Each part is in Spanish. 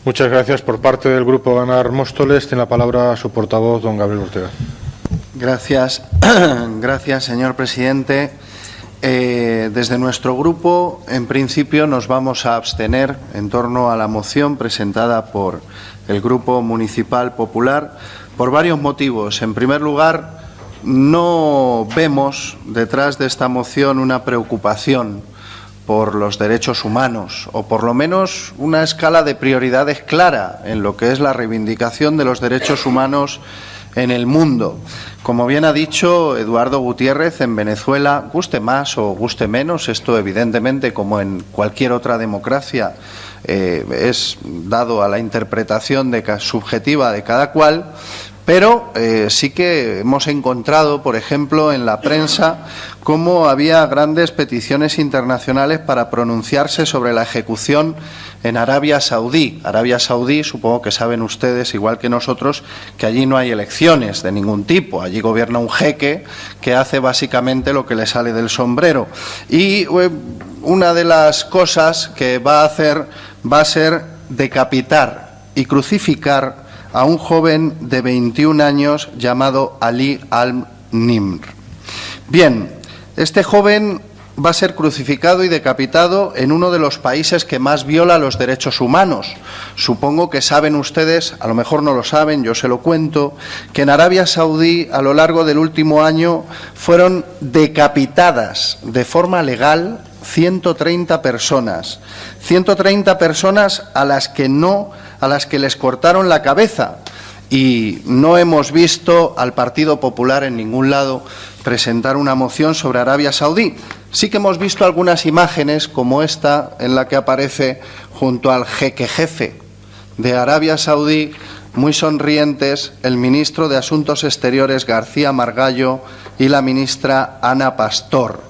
Muchas gracias. Por parte del Grupo Ganar Móstoles, tiene la palabra su portavoz, don Gabriel Ortega. Gracias, señor presidente. Desde nuestro grupo, en principio, nos vamos a abstener en torno a la moción presentada por el Grupo Municipal Popular por varios motivos. En primer lugar, no vemos detrás de esta moción una preocupación por los derechos humanos, o por lo menos una escala de prioridades clara en lo que es la reivindicación de los derechos humanos en el mundo. Como bien ha dicho Eduardo Gutiérrez, en Venezuela, guste más o guste menos, esto evidentemente, como en cualquier otra democracia, es dado a la interpretación subjetiva de cada cual, pero sí que hemos encontrado, por ejemplo, en la prensa, cómo había grandes peticiones internacionales para pronunciarse sobre la ejecución en Arabia Saudí. Arabia Saudí, supongo que saben ustedes, igual que nosotros, que allí no hay elecciones de ningún tipo. Allí gobierna un jeque que hace básicamente lo que le sale del sombrero. Y una de las cosas que va a hacer va a ser decapitar y crucificar a un joven de 21 años llamado Ali al-Nimr. Bien, este joven va a ser crucificado y decapitado en uno de los países que más viola los derechos humanos. Supongo que saben ustedes, a lo mejor no lo saben, yo se lo cuento, que en Arabia Saudí a lo largo del último año fueron decapitadas de forma legal 130 personas. 130 personas a las que les cortaron la cabeza. Y no hemos visto al Partido Popular en ningún lado presentar una moción sobre Arabia Saudí. Sí que hemos visto algunas imágenes como esta, en la que aparece junto al jeque jefe de Arabia Saudí, muy sonrientes, el ministro de Asuntos Exteriores García Margallo y la ministra Ana Pastor.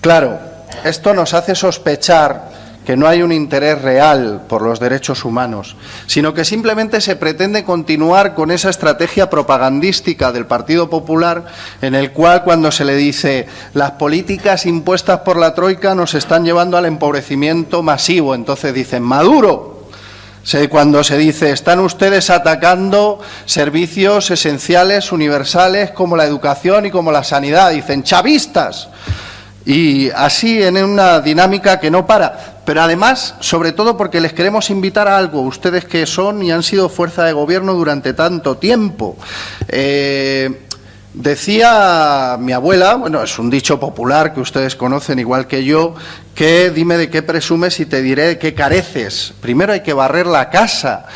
Claro, esto nos hace sospechar que no hay un interés real por los derechos humanos, sino que simplemente se pretende continuar con esa estrategia propagandística del Partido Popular, en el cual, cuando se le dice las políticas impuestas por la Troika nos están llevando al empobrecimiento masivo, entonces dicen Maduro. Cuando se dice están ustedes atacando servicios esenciales, universales, como la educación y como la sanidad, dicen chavistas. Y así en una dinámica que no para. Pero además, sobre todo porque les queremos invitar a algo, ustedes que son y han sido fuerza de gobierno durante tanto tiempo. Decía mi abuela, bueno, es un dicho popular que ustedes conocen igual que yo, que dime de qué presumes y te diré de qué careces. Primero hay que barrer la casa.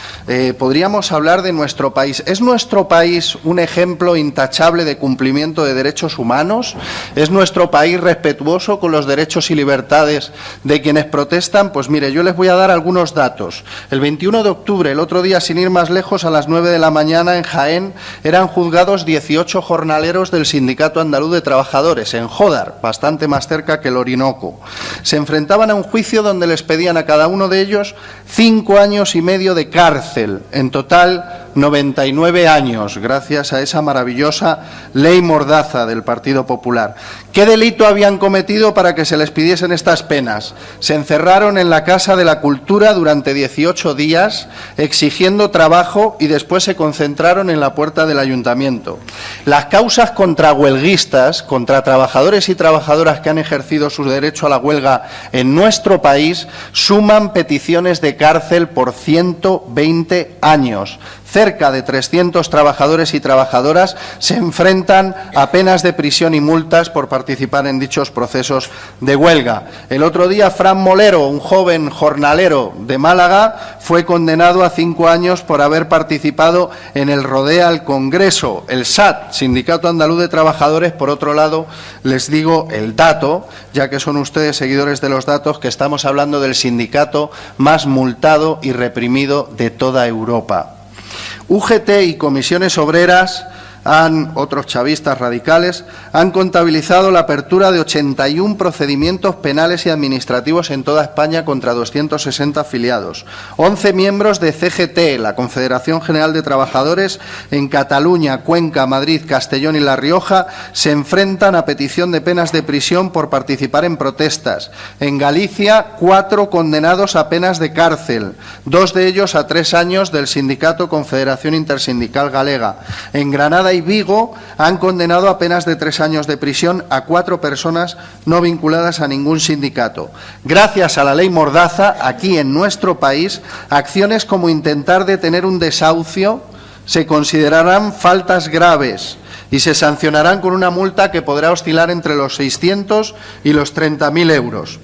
Podríamos hablar de nuestro país. ¿Es nuestro país un ejemplo intachable de cumplimiento de derechos humanos? ¿Es nuestro país respetuoso con los derechos y libertades de quienes protestan? Pues mire, yo les voy a dar algunos datos. El 21 de octubre, el otro día, sin ir más lejos, a las 9 de la mañana en Jaén, eran juzgados 18 jornaleros del Sindicato Andaluz de Trabajadores, en Jódar, bastante más cerca que el Orinoco. Se enfrentaban a un juicio donde les pedían a cada uno de ellos 5 años y medio de cárcel, en total 99 años, gracias a esa maravillosa ley mordaza del Partido Popular. ¿Qué delito habían cometido para que se les pidiesen estas penas? Se encerraron en la Casa de la Cultura durante 18 días, exigiendo trabajo, y después se concentraron en la puerta del ayuntamiento. Las causas contra huelguistas, contra trabajadores y trabajadoras que han ejercido su derecho a la huelga en nuestro país, suman peticiones de cárcel por 120 años. Cerca de 300 trabajadores y trabajadoras se enfrentan a penas de prisión y multas por participar en dichos procesos de huelga. El otro día, Fran Molero, un joven jornalero de Málaga, fue condenado a 5 años por haber participado en el rodeo al Congreso. El SAT, Sindicato Andaluz de Trabajadores, por otro lado, les digo el dato, ya que son ustedes seguidores de los datos, que estamos hablando del sindicato más multado y reprimido de toda Europa. UGT y comisiones obreras otros chavistas radicales, han contabilizado la apertura de 81 procedimientos penales y administrativos en toda España contra 260 afiliados. 11 miembros de CGT, la Confederación General de Trabajadores, en Cataluña, Cuenca, Madrid, Castellón y La Rioja, se enfrentan a petición de penas de prisión por participar en protestas. En Galicia, 4 condenados a penas de cárcel, 2 de ellos a 3 años del sindicato Confederación Intersindical Galega. En Granada y Vigo han condenado a penas de 3 años de prisión a 4 personas no vinculadas a ningún sindicato. Gracias a la ley Mordaza, aquí en nuestro país, acciones como intentar detener un desahucio se considerarán faltas graves y se sancionarán con una multa que podrá oscilar entre los 600 y los 30.000 euros.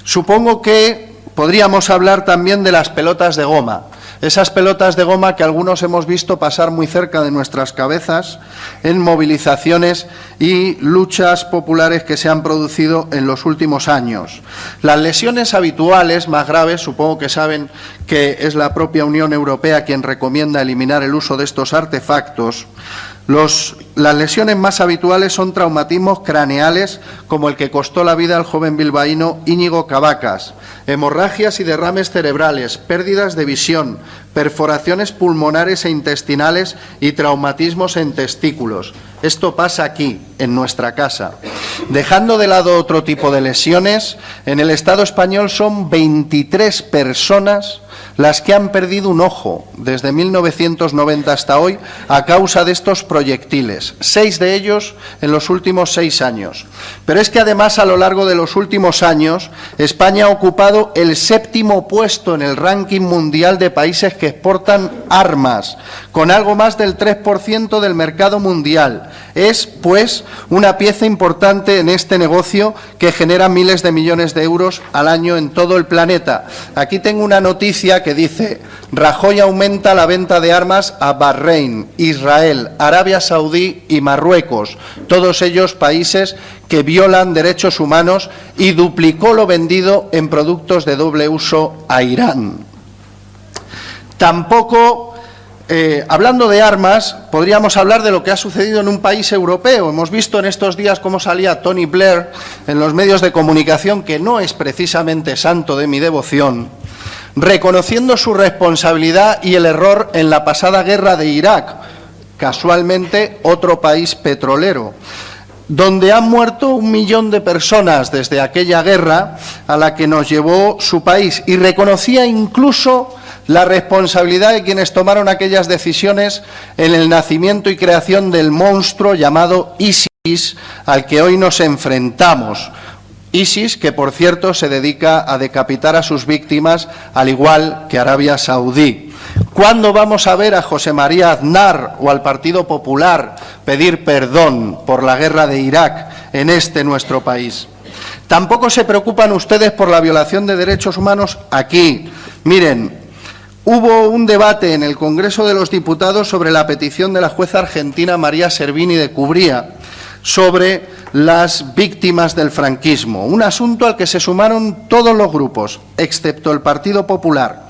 Supongo que podríamos hablar también de las pelotas de goma. Esas pelotas de goma que algunos hemos visto pasar muy cerca de nuestras cabezas en movilizaciones y luchas populares que se han producido en los últimos años. Las lesiones habituales más graves, supongo que saben que es la propia Unión Europea quien recomienda eliminar el uso de estos artefactos. Las lesiones más habituales son traumatismos craneales, como el que costó la vida al joven bilbaíno Íñigo Cavacas, hemorragias y derrames cerebrales, pérdidas de visión, perforaciones pulmonares e intestinales y traumatismos en testículos. Esto pasa aquí, en nuestra casa. Dejando de lado otro tipo de lesiones, en el Estado español son 23 personas las que han perdido un ojo desde 1990 hasta hoy a causa de estos proyectiles, 6 de ellos en los últimos 6 años. Pero es que además a lo largo de los últimos años España ha ocupado el 7º puesto en el ranking mundial de países que exportan armas, con algo más del 3% del mercado mundial. Es, pues, una pieza importante en este negocio que genera miles de millones de euros al año en todo el planeta. Aquí tengo una noticia que dice: Rajoy aumenta la venta de armas a Bahrein, Israel, Arabia Saudí y Marruecos, todos ellos países que violan derechos humanos, y duplicó lo vendido en productos de doble uso a Irán. Tampoco, hablando de armas, podríamos hablar de lo que ha sucedido en un país europeo. Hemos visto en estos días cómo salía Tony Blair en los medios de comunicación, que no es precisamente santo de mi devoción, reconociendo su responsabilidad y el error en la pasada guerra de Irak, casualmente otro país petrolero, donde han muerto 1 millón de personas desde aquella guerra a la que nos llevó su país, y reconocía incluso la responsabilidad de quienes tomaron aquellas decisiones en el nacimiento y creación del monstruo llamado ISIS, al que hoy nos enfrentamos. ISIS, que por cierto se dedica a decapitar a sus víctimas, al igual que Arabia Saudí. ¿Cuándo vamos a ver a José María Aznar o al Partido Popular pedir perdón por la guerra de Irak en nuestro país? Tampoco se preocupan ustedes por la violación de derechos humanos aquí. Miren, hubo un debate en el Congreso de los Diputados sobre la petición de la jueza argentina María Servini de Cubría sobre las víctimas del franquismo, un asunto al que se sumaron todos los grupos, excepto el Partido Popular,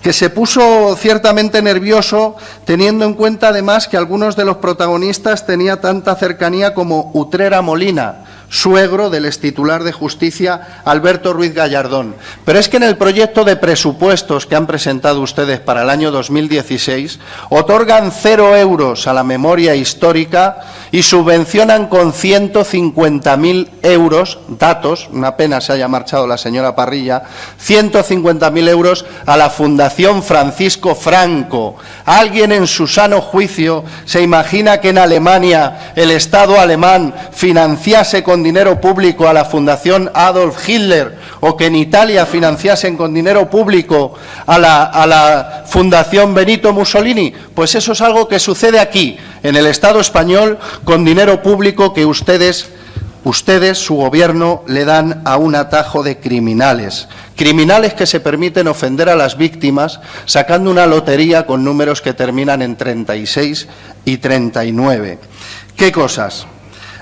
que se puso ciertamente nervioso, teniendo en cuenta además que algunos de los protagonistas tenía tanta cercanía como Utrera Molina, suegro del extitular de Justicia Alberto Ruiz Gallardón. Pero es que en el proyecto de presupuestos que han presentado ustedes para el año 2016 otorgan 0 euros a la memoria histórica y subvencionan con 150.000 euros, datos, una pena se haya marchado la señora Parrilla, 150.000 euros a la Fundación Francisco Franco. ¿Alguien en su sano juicio se imagina que en Alemania el Estado alemán financiase con dinero público a la Fundación Adolf Hitler, o que en Italia financiasen con dinero público a la Fundación Benito Mussolini? Pues eso es algo que sucede aquí, en el Estado español, con dinero público que ustedes, su gobierno, le dan a un atajo de criminales. Criminales que se permiten ofender a las víctimas sacando una lotería con números que terminan en 36 y 39. ¿Qué cosas?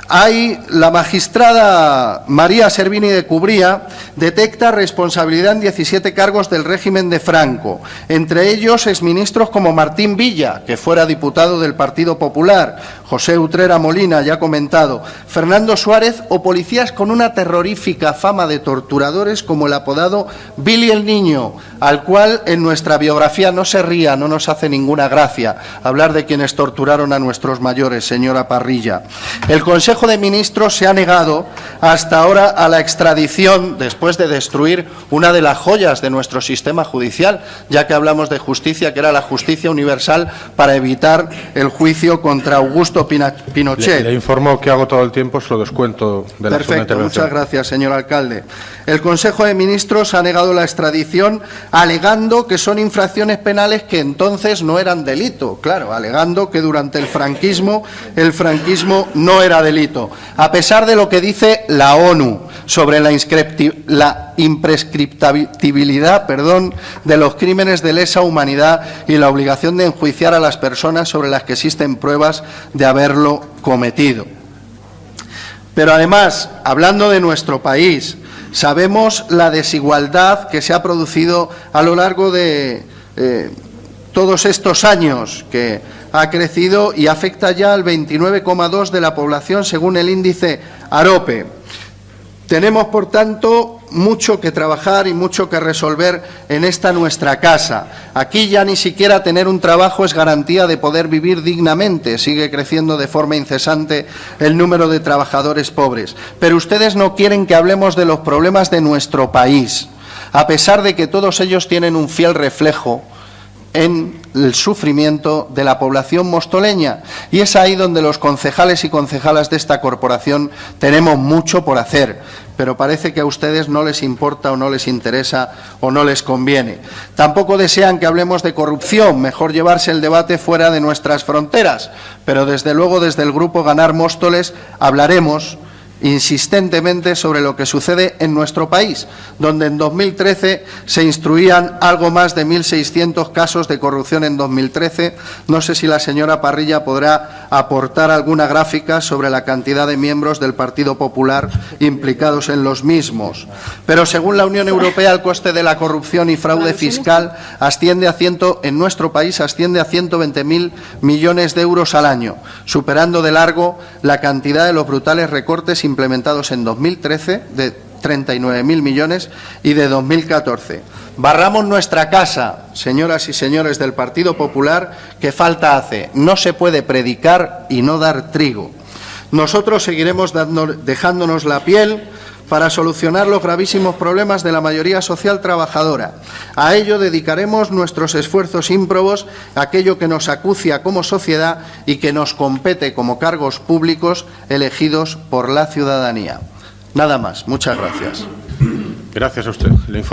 La magistrada María Servini de Cubría detecta responsabilidad en 17 cargos del régimen de Franco, entre ellos exministros como Martín Villa, que fuera diputado del Partido Popular, José Utrera Molina, ya comentado, Fernando Suárez o policías con una terrorífica fama de torturadores como el apodado Billy el Niño, al cual en nuestra biografía no se ría, no nos hace ninguna gracia hablar de quienes torturaron a nuestros mayores, señora Parrilla. El Consejo de Ministros se ha negado hasta ahora a la extradición después de destruir una de las joyas de nuestro sistema judicial, ya que hablamos de justicia, que era la justicia universal para evitar el juicio contra Augusto Pinochet. Le informo que hago todo el tiempo, se lo descuento de la segunda Perfecto, intervención. muchas gracias, señor alcalde. El Consejo de Ministros ha negado la extradición alegando que son infracciones penales que entonces no eran delito. Claro, alegando que durante el franquismo no era delito. A pesar de lo que dice la ONU sobre la imprescriptibilidad de los crímenes de lesa humanidad y la obligación de enjuiciar a las personas sobre las que existen pruebas de haberlo cometido. Pero además, hablando de nuestro país, sabemos la desigualdad que se ha producido a lo largo de todos estos años, que ha crecido y afecta ya al 29,2% de la población según el índice AROPE. Tenemos, por tanto, mucho que trabajar y mucho que resolver en esta nuestra casa. Aquí ya ni siquiera tener un trabajo es garantía de poder vivir dignamente. Sigue creciendo de forma incesante el número de trabajadores pobres. Pero ustedes no quieren que hablemos de los problemas de nuestro país, a pesar de que todos ellos tienen un fiel reflejo en el sufrimiento de la población mostoleña. Y es ahí donde los concejales y concejalas de esta corporación tenemos mucho por hacer, pero parece que a ustedes no les importa o no les interesa o no les conviene. Tampoco desean que hablemos de corrupción, mejor llevarse el debate fuera de nuestras fronteras, pero desde luego desde el Grupo Ganar Móstoles hablaremos insistentemente sobre lo que sucede en nuestro país, donde en 2013 se instruían algo más de 1.600 casos de corrupción en 2013. No sé si la señora Parrilla podrá aportar alguna gráfica sobre la cantidad de miembros del Partido Popular implicados en los mismos. Pero según la Unión Europea, el coste de la corrupción y fraude fiscal en nuestro país asciende a 120.000 millones de euros al año, superando de largo la cantidad de los brutales recortes implementados en 2013 de 39.000 millones y de 2014. Barramos nuestra casa, señoras y señores del Partido Popular, que falta hace. No se puede predicar y no dar trigo. Nosotros seguiremos dejándonos la piel para solucionar los gravísimos problemas de la mayoría social trabajadora. A ello dedicaremos nuestros esfuerzos ímprobos, aquello que nos acucia como sociedad y que nos compete como cargos públicos elegidos por la ciudadanía. Nada más. Muchas gracias. Gracias a usted. Le informo